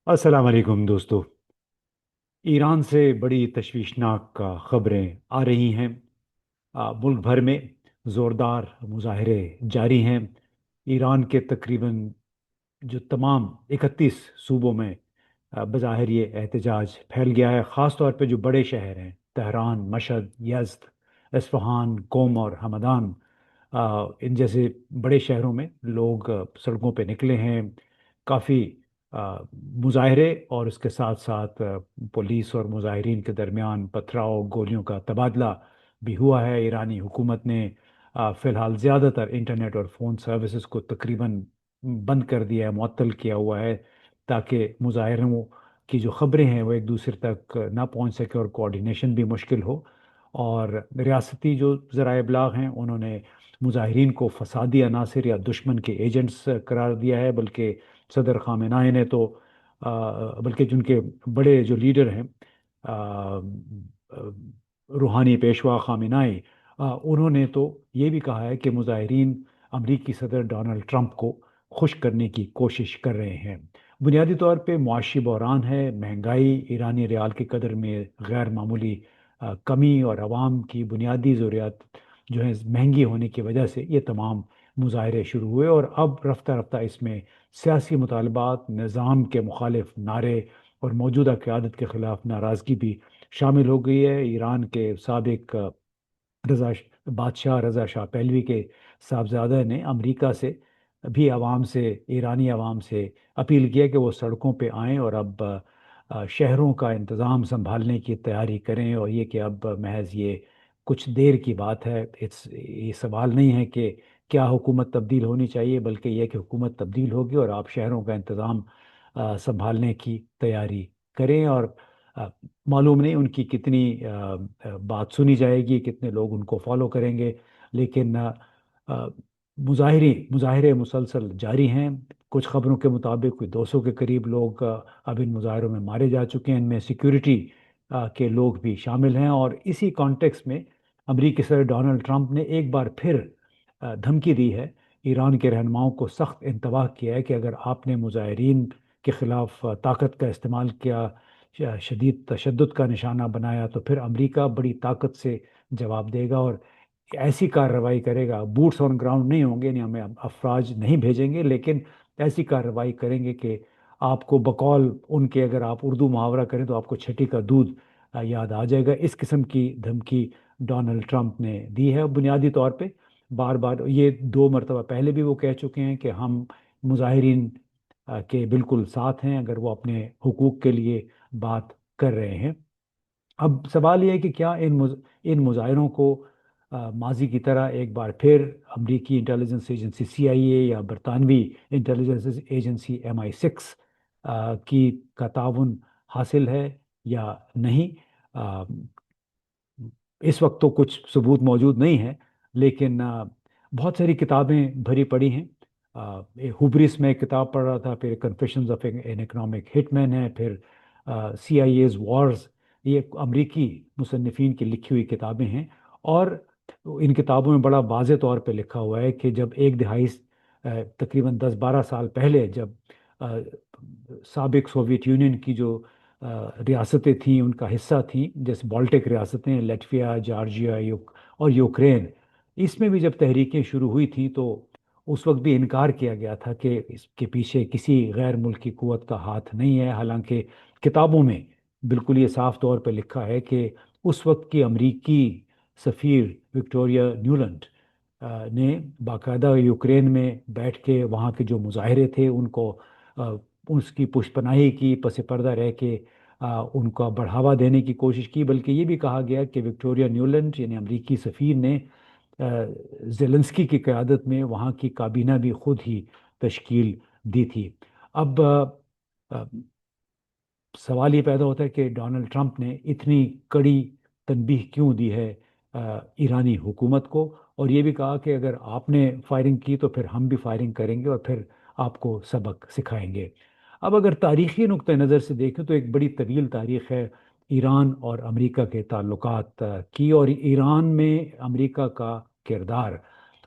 अस्सलाम वालेकुम दोस्तों। ईरान से बड़ी तशवीशनाक खबरें आ रही हैं। मुल्क भर में ज़ोरदार मुजाहरे जारी हैं। ईरान के तकरीबन जो तमाम 31 सूबों में बज़ाहिर ये एहतजाज फैल गया है। ख़ास तौर पे जो बड़े शहर हैं, तेहरान, मशहद, यज़्द, इस्फ़हान, कोम और हमदान, इन जैसे बड़े शहरों में लोग सड़कों पे निकले हैं। काफ़ी मुजाहरे और उसके साथ साथ पुलिस और मुजाहिरीन के दरमियान पथराव, गोलियों का तबादला भी हुआ है। ईरानी हुकूमत ने फ़िलहाल ज़्यादातर इंटरनेट और फ़ोन सर्विसेज को तकरीबन बंद कर दिया है, मुअत्तल किया हुआ है, ताकि मुजाहिरों की जो खबरें हैं वो एक दूसरे तक ना पहुंच सके और कोऑर्डिनेशन भी मुश्किल हो। और रियासती जो ज़राए इब्लाग हैं उन्होंने मुजाहिरीन को फसादी अनासिर या दुश्मन के एजेंट्स करार दिया है। बल्कि सदर खामेनाई ने तो बल्कि जिनके बड़े जो लीडर हैं, आ, रूहानी पेशवा खामेनाई, उन्होंने तो ये भी कहा है कि मुजाहिरीन अमरीकी सदर डोनाल्ड ट्रंप को खुश करने की कोशिश कर रहे हैं। बुनियादी तौर पे मुआशी बहरान है, महंगाई, ईरानी रियाल की कदर में गैर मामूली कमी और आवाम की बुनियादी ज़रूरियात जो है महंगी होने की वजह से ये तमाम मुजाहरे शुरू हुए। और अब रफ्ता रफ्ता इसमें सियासी मुतालबात, निज़ाम के मुखालिफ नारे और मौजूदा क़यादत के ख़िलाफ़ नाराज़गी भी शामिल हो गई है। ईरान के साबिक रजा बादशाह रजा शाह पहलवी के साहबजादा ने अमेरिका से भी आवाम से, ईरानी आवाम से अपील किया कि वो सड़कों पे आएं और अब शहरों का इंतज़ाम संभालने की तैयारी करें। और ये कि अब महज ये कुछ देर की बात है। ये सवाल नहीं है कि क्या हुकूमत तब्दील होनी चाहिए, बल्कि यह कि हुकूमत तब्दील होगी और आप शहरों का इंतज़ाम संभालने की तैयारी करें। और अ, मालूम नहीं उनकी कितनी बात सुनी जाएगी, कितने लोग उनको फॉलो करेंगे। लेकिन अ, मुजाहिरे मुसलसल जारी हैं। कुछ खबरों के मुताबिक कोई 200 के करीब लोग अब इन मुजाहरों में मारे जा चुके हैं। इनमें सिक्योरिटी के लोग भी शामिल हैं। और इसी कॉन्टेक्स्ट में अमरीकी सदर डोनाल्ड ट्रंप ने एक बार फिर धमकी दी है, ईरान के रहनुमाओं को सख्त इंतबाह किया है कि अगर आपने मुजाहिरीन के खिलाफ ताकत का इस्तेमाल किया, शदीद तशद्दुद का निशाना बनाया, तो फिर अमेरिका बड़ी ताकत से जवाब देगा और ऐसी कार्रवाई करेगा। बूट्स ऑन ग्राउंड नहीं होंगे, यानी हमें अफवाज नहीं भेजेंगे, लेकिन ऐसी कार्रवाई करेंगे कि आपको बकौल उनके, अगर आप उर्दू मुहावरा करें तो आपको छठी का दूध याद आ जाएगा। इस किस्म की धमकी डोनाल्ड ट्रंप ने दी है। बुनियादी तौर पे बार बार ये दो मरतबा पहले भी वो कह चुके हैं कि हम मुजाहिरीन के बिल्कुल साथ हैं अगर वो अपने हुकूक के लिए बात कर रहे हैं। अब सवाल ये है कि क्या इन मुजाहिरों को माजी की तरह एक बार फिर अमरीकी इंटेलिजेंस एजेंसी सीआईए या बरतानवी इंटेलिजेंस एजेंसी MI6 की का ताउन हासिल है या नहीं। अ, इस वक्त तो कुछ सबूत मौजूद नहीं है, लेकिन बहुत सारी किताबें भरी पड़ी हैं। हुब्रिस में एक किताब पढ़ रहा था, फिर confessions of an economic hitman है, फिर CIA's वॉर्स, ये अमरीकी मुसन्निफिन की लिखी हुई किताबें हैं। और इन किताबों में बड़ा वाज़े तौर पे लिखा हुआ है कि जब एक दिहाई तकरीबन 10-12 साल पहले, जब अ, साबिक सोवियत यूनियन की जो रियासतें थीं, उनका हिस्सा थीं, जैसे बाल्टिक रियासतें, लटविया, जॉर्जिया, और यूक्रेन, इसमें भी जब तहरीकें शुरू हुई थी तो उस वक्त भी इनकार किया गया था कि इसके पीछे किसी गैर मुल्की कुव्वत का हाथ नहीं है। हालांकि किताबों में बिल्कुल ये साफ तौर पर लिखा है कि उस वक्त की अमरीकी सफ़ीर विक्टोरिया न्यूलैंड ने बाकायदा यूक्रेन में बैठ के वहाँ के जो मुजाहिरे थे उनको अ, उसकी पुष्पनाही की, पस पर्दा रह के उनका बढ़ावा देने की कोशिश की। बल्कि ये भी कहा गया कि विक्टोरिया न्यूलैंड यानी अमरीकी सफ़ीर ने जेलेंस्की की क़यादत में वहाँ की काबीना भी खुद ही तश्कील दी थी। अब अ, सवाल ये पैदा होता है कि डोनाल्ड ट्रंप ने इतनी कड़ी तनबीह क्यों दी है ईरानी हुकूमत को, और ये भी कहा कि अगर आपने फायरिंग की तो फिर हम भी फायरिंग करेंगे और फिर आपको सबक सिखाएंगे। अब अगर तारीखी नुक्ता नज़र से देखें तो एक बड़ी तवील तारीख है ईरान और अमेरिका के ताल्लुकात की। और ईरान में अमेरिका का किरदार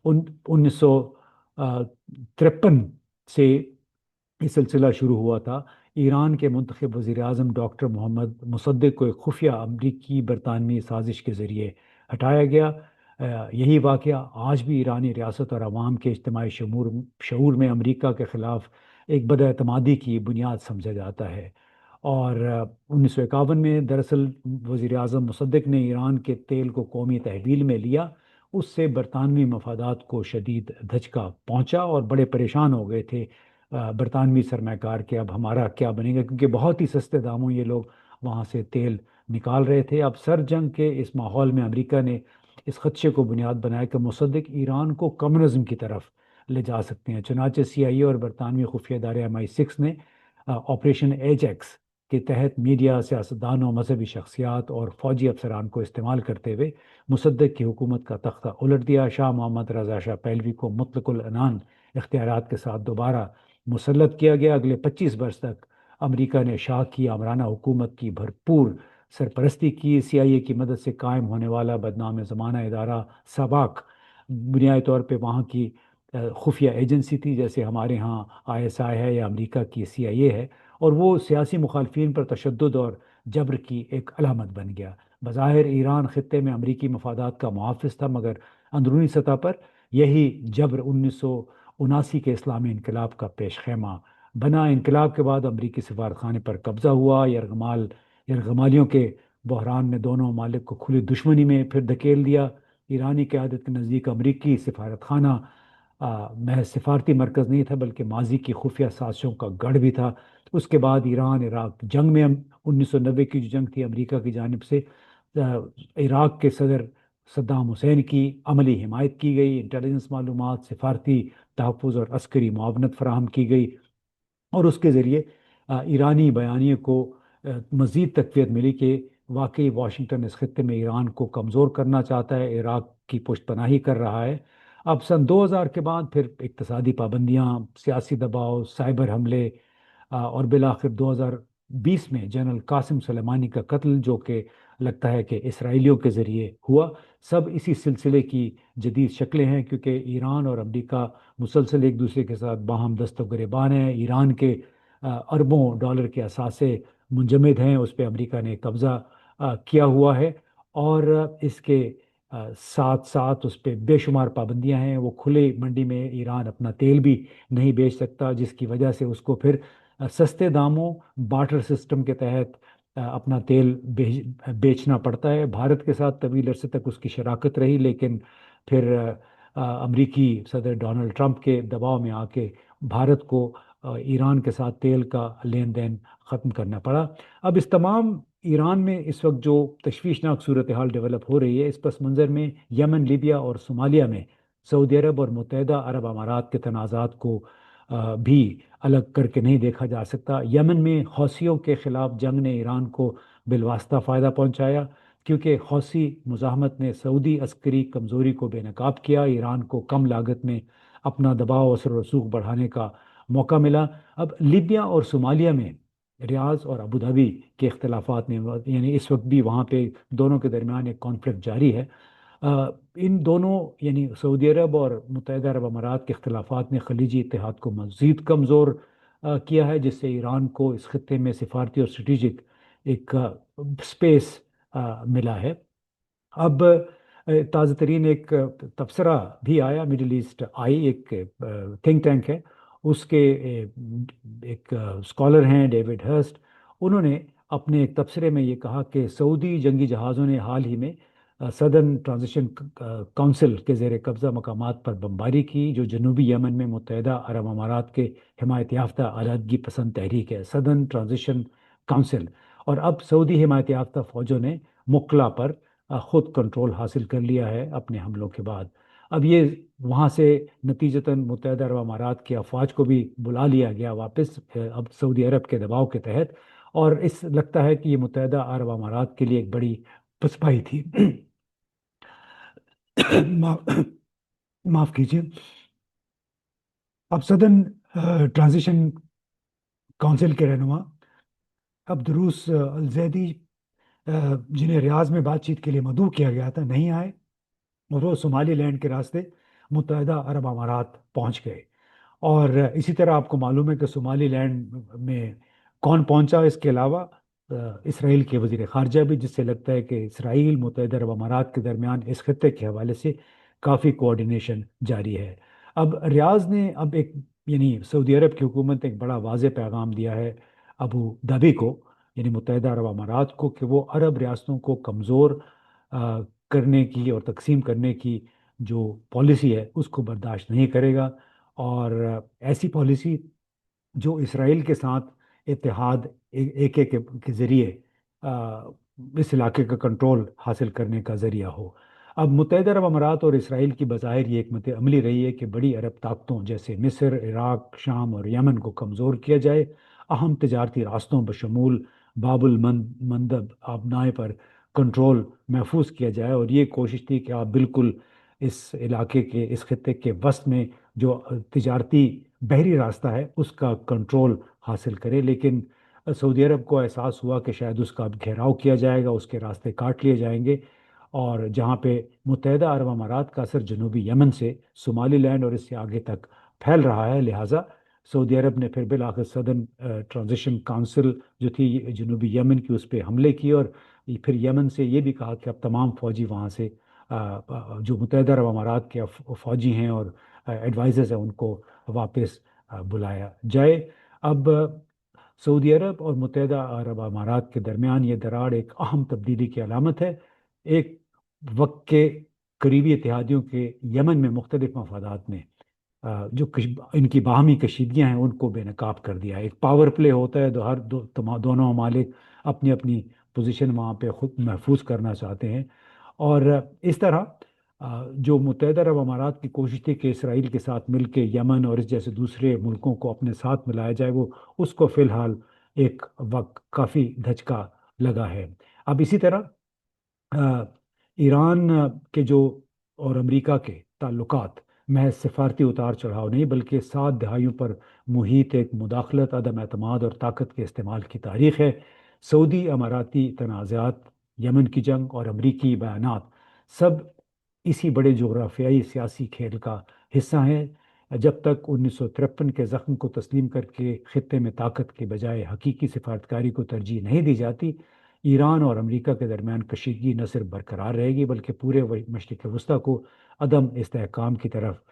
1953 से ये सिलसिला शुरू हुआ था। ایران کے منتخب وزیر اعظم ڈاکٹر محمد مصدق کو ایک خفیہ امریکی برطانوی سازش کے ذریعے ہٹایا گیا۔ یہی واقعہ آج بھی ایرانی ریاست اور عوام کے اجتماعی شعور میں امریکہ کے خلاف ایک بد اعتمادی کی بنیاد سمجھا جاتا ہے۔ اور 1951 میں دراصل وزیر اعظم مصدق نے ایران کے تیل کو قومی تحویل میں لیا۔ اس سے برطانوی مفادات کو شدید دھچکا پہنچا اور بڑے پریشان ہو گئے تھے برطانوی سرمایہ کار کے اب ہمارا کیا بنے گا، کیونکہ بہت ہی سستے داموں یہ لوگ وہاں سے تیل نکال رہے تھے۔ اب سر جنگ کے اس ماحول میں امریکہ نے اس خدشے کو بنیاد بنایا کہ مصدق ایران کو کمیونزم کی طرف لے جا سکتے ہیں۔ چنانچہ سی آئی اے اور برطانوی خفیہ ادارے MI6 نے آپریشن ایجیکس کے تحت میڈیا، سیاستدانوں، مذہبی شخصیات اور فوجی افسران کو استعمال کرتے ہوئے مصدق کی حکومت کا تختہ الٹ دیا۔ شاہ محمد رضا شاہ پہلوی کو مطلق العنان اختیارات کے ساتھ دوبارہ مسلط کیا گیا۔ اگلے 25 برس تک امریکہ نے شاہ کی آمرانہ حکومت کی بھرپور سرپرستی کی۔ CIA کی مدد سے قائم ہونے والا بدنام زمانہ ادارہ سباق بنیادی طور پہ وہاں کی خفیہ ایجنسی تھی، جیسے ہمارے ہاں ISI ہے یا امریکہ کی CIA ہے، اور وہ سیاسی مخالفین پر تشدد اور جبر کی ایک علامت بن گیا۔ بظاہر ایران خطے میں امریکی مفادات کا محافظ تھا، مگر اندرونی سطح پر یہی جبر 1979 کے اسلامی انقلاب کا پیش خیمہ بنا۔ انقلاب کے بعد امریکی سفارتخانے پر قبضہ ہوا۔ یرغمالیوں کے بحران نے دونوں ممالک کو کھلی دشمنی میں پھر دھکیل دیا۔ ایرانی قیادت کے نزدیک امریکی سفارت خانہ محض سفارتی مرکز نہیں تھا، بلکہ ماضی کی خفیہ سازشوں کا گڑھ بھی تھا۔ اس کے بعد ایران عراق جنگ میں 1990 کی جو جنگ تھی، امریکہ کی جانب سے عراق کے صدر صدام حسین کی عملی حمایت کی گئی، انٹیلیجنس معلومات، سفارتی تحفظ اور عسکری معاونت فراہم کی گئی، اور اس کے ذریعے ایرانی بیانیے کو مزید تقویت ملی کہ واقعی واشنگٹن اس خطے میں ایران کو کمزور کرنا چاہتا ہے، عراق کی پشت پناہی کر رہا ہے۔ اب سن 2000 کے بعد پھر اقتصادی پابندیاں، سیاسی دباؤ، سائبر حملے، اور بالآخر 2020 میں جنرل قاسم سلیمانی کا قتل، جو کہ لگتا ہے کہ اسرائیلیوں کے ذریعے ہوا، سب اسی سلسلے کی جدید شکلیں ہیں، کیونکہ ایران اور امریکہ مسلسل ایک دوسرے کے ساتھ باہم دست و گریبان ہیں۔ ایران کے اربوں ڈالر کے اثاثے منجمد ہیں، اس پہ امریکہ نے قبضہ کیا ہوا ہے، اور اس کے ساتھ ساتھ اس پہ بے شمار پابندیاں ہیں۔ وہ کھلے منڈی میں ایران اپنا تیل بھی نہیں بیچ سکتا، جس کی وجہ سے اس کو پھر سستے داموں بارٹر سسٹم کے تحت اپنا تیل بیچنا پڑتا ہے۔ بھارت کے ساتھ طویل عرصے تک اس کی شراکت رہی، لیکن پھر امریکی صدر ڈونلڈ ٹرمپ کے دباؤ میں آ کے بھارت کو ایران کے ساتھ تیل کا لین دین ختم کرنا پڑا۔ اب اس تمام ایران میں اس وقت جو تشویشناک صورتحال ڈیولپ ہو رہی ہے، اس پس منظر میں یمن، لیبیا اور صومالیہ میں سعودی عرب اور متحدہ عرب امارات کے تنازعات کو بھی الگ کر کے نہیں دیکھا جا سکتا۔ یمن میں حوثیوں کے خلاف جنگ نے ایران کو بالواسطہ فائدہ پہنچایا، کیونکہ حوثی مزاحمت نے سعودی عسکری کمزوری کو بے نقاب کیا، ایران کو کم لاگت میں اپنا دباؤ، اثر و رسوخ بڑھانے کا موقع ملا۔ اب لیبیا اور صومالیہ میں ریاض اور ابوظہبی کے اختلافات نے، یعنی اس وقت بھی وہاں پہ دونوں کے درمیان ایک کانفلکٹ جاری ہے۔ ان دونوں یعنی سعودی عرب اور متحدہ عرب امارات کے اختلافات نے خلیجی اتحاد کو مزید کمزور کیا ہے، جس سے ایران کو اس خطے میں سفارتی اور اسٹریٹجک ایک سپیس ملا ہے۔ اب تازہ ترین ایک تبصرہ بھی آیا، مڈل ایسٹ آئی، ایک تھنک ٹینک ہے، اس کے ایک اسکالر ہیں ڈیوڈ ہرسٹ، انہوں نے اپنے ایک تبصرے میں یہ کہا کہ سعودی جنگی جہازوں نے حال ہی میں سدرن ٹرانزیشن کونسل کے زیر قبضہ مقامات پر بمباری کی، جو جنوبی یمن میں متحدہ عرب امارات کے حمایت یافتہ علیحدگی پسند تحریک ہے، سدرن ٹرانزیشن کونسل۔ اور اب سعودی حمایت یافتہ فوجوں نے مقلا پر خود کنٹرول حاصل کر لیا ہے اپنے حملوں کے بعد۔ اب یہ وہاں سے نتیجتاً متحدہ عرب امارات کی افواج کو بھی بلا لیا گیا واپس، اب سعودی عرب کے دباؤ کے تحت، اور اس لگتا ہے کہ یہ متحدہ عرب امارات کے لیے ایک بڑی پسپائی تھی۔ معاف کیجیے۔ اب سدرن ٹرانزیشن کونسل کے رہنما عبدالروس الزیدی، جنہیں ریاض میں بات چیت کے لیے مدعو کیا گیا تھا، نہیں آئے، اور وہ صومالی لینڈ کے راستے متحدہ عرب امارات پہنچ گئے۔ اور اسی طرح آپ کو معلوم ہے کہ صومالی لینڈ میں कौन पहुंचा इसके अलावा इसराइल के वजीर खारजा भी, जिससे लगता है कि इसराइल मुत्तहदा अरब अमारात के दरमियान इस खत्े के हवाले से काफ़ी कोऑर्डिनेशन जारी है। अब रियाज ने अब एक, यानी सऊदी अरब की हुकूमत ने एक बड़ा वाज़ेह पैगाम दिया है अबू धाबी को, यानी मुत्तहदा अरब अमारात को, कि वो अरब रियासतों को कमज़ोर करने की और तकसीम करने की जो पॉलिसी है उसको बर्दाश्त नहीं करेगा। और ऐसी पॉलिसी जो इसराइल के साथ इत्तेहाद एक एक के ज़रिए आ, इस इलाके का कंट्रोल हासिल करने का ज़रिया हो। अब मुत्तहदा अरब अमारात और इसराइल की बज़ाहिर ये एकमत अमली रही है कि बड़ी अरब ताकतों जैसे मिस्र, इराक, शाम और यमन को कमज़ोर किया जाए, अहम तजारती रास्तों बशमूल बाबुल मंदब आबनाए पर कंट्रोल महफूज किया जाए। और ये कोशिश थी कि आप बिल्कुल इस इलाके के, इस खत्े के वस्त में जो तजारती बहरी रास्ता है उसका कंट्रोल हासिल करे। लेकिन सऊदी अरब को एहसास हुआ कि शायद उसका अब घेराव किया जाएगा, उसके रास्ते काट लिए जाएंगे। और जहाँ पे मुत्तहदा अरब अमारात का असर जनूबी यमन से सोमालीलैंड और इससे आगे तक फैल रहा है, लिहाजा सऊदी अरब ने फिर बिल आखिर सदर्न ट्रांजिशन काउंसिल जो थी जनूबी यमन की, उस पर हमले किए। और फिर यमन से ये भी कहा कि अब तमाम फौजी वहाँ से जो मुत्तहदा अरब अमारात के फौजी हैं और एडवाइजर्स हैं उनको वापस बुलाया जाए। अब सऊदी अरब और मुत्तहदा अरब अमारात के दरमियान ये दरार एक अहम तब्दीली की अलामत है। एक वक्त के करीबी इत्तेहादियों के यमन में मुख्तलिफ मफादात ने जो इनकी बाहमी कशीदगियाँ हैं उनको बेनकाब कर दिया है। एक पावर प्ले होता है, हर दोनों ममालिक अपनी अपनी पोजीशन वहाँ पे खुद महफूज करना चाहते हैं। और इस तरह जो मुत्तहदा अरब अमारात की कोशिश थी कि इसराइल के साथ मिलकर यमन और इस जैसे दूसरे मुल्कों को अपने साथ मिलाया जाए, वो उसको फिलहाल एक वक्त काफ़ी धचका लगा है। अब इसी तरह अ, ईरान के जो और अमेरिका के ताल्लुकात महज सिफारती उतार चढ़ाव नहीं बल्कि 7 दहाइयों पर मुहित एक मुदाखलत, अदम एतमाद और ताकत के इस्तेमाल की तारीख है। सऊदी अमाराती तनाज़ात, यमन की जंग और अमरीकी बयानात सब इसी बड़े जोग्राफियाई सियासी खेल का हिस्सा हैं। जब तक 1953 के जख्म को तस्लीम करके खत्े में ताकत के बजाय हकीकी सिफारतकारी को तरजीह नहीं दी जाती, ईरान और अमेरिका के दरमियान कशीदगी न सिर्फ बरकरार रहेगी बल्कि पूरे मशरक़ वस्ती को अदम इस्तेहकाम की तरफ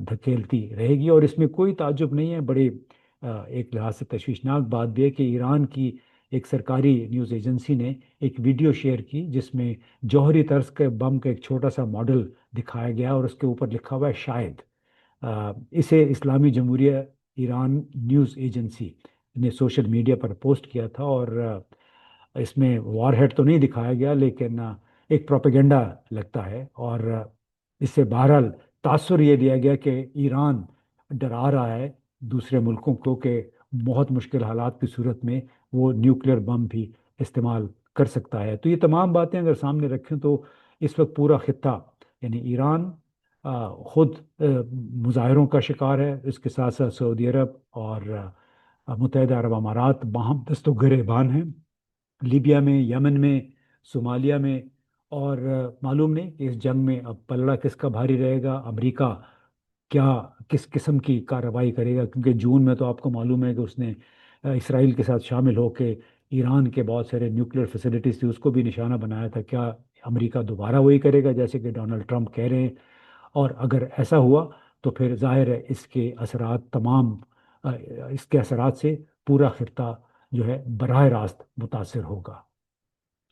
धकेलती रहेगी। और इसमें कोई ताज्जुब नहीं है, बड़े एक लिहाज से तशवीशनाक बात भी है कि ईरान की एक सरकारी न्यूज़ एजेंसी ने एक वीडियो शेयर की जिसमें जौहरी तर्ज के बम का एक छोटा सा मॉडल दिखाया गया और उसके ऊपर लिखा हुआ है शायद। इसे इस्लामी जमहूरिया ईरान न्यूज़ एजेंसी ने सोशल मीडिया पर पोस्ट किया था। और इसमें वॉरहेड तो नहीं दिखाया गया लेकिन एक प्रोपेगेंडा लगता है। और इससे बहरहाल तासुर ये दिया गया कि ईरान डरा रहा है दूसरे मुल्कों को कि बहुत मुश्किल हालात की सूरत में वो न्यूक्लियर बम भी इस्तेमाल कर सकता है। तो ये तमाम बातें अगर सामने रखें तो इस वक्त पूरा खित्ता, यानी ईरान खुद मुजाहरों का शिकार है, इसके साथ साथ सऊदी अरब और मुत्तहदा अरब अमारात बाहम दस्तो गिरेबान हैं, लीबिया में, यमन में, सोमालिया में। और मालूम नहीं कि इस जंग में अब पलड़ा किसका भारी रहेगा। अमेरिका क्या किस किस्म की कार्रवाई करेगा, क्योंकि जून में तो आपको मालूम है कि उसने इसराइल के साथ शामिल होकर ईरान के बहुत सारे न्यूक्लियर फैसिलिटीज थी उसको भी निशाना बनाया था। क्या अमेरिका दोबारा वही करेगा जैसे कि डोनाल्ड ट्रंप कह रहे हैं? और अगर ऐसा हुआ तो फिर जाहिर है इसके असरात तमाम इसके असरात से पूरा खित्ता जो है बराह रास्त मुतासर होगा।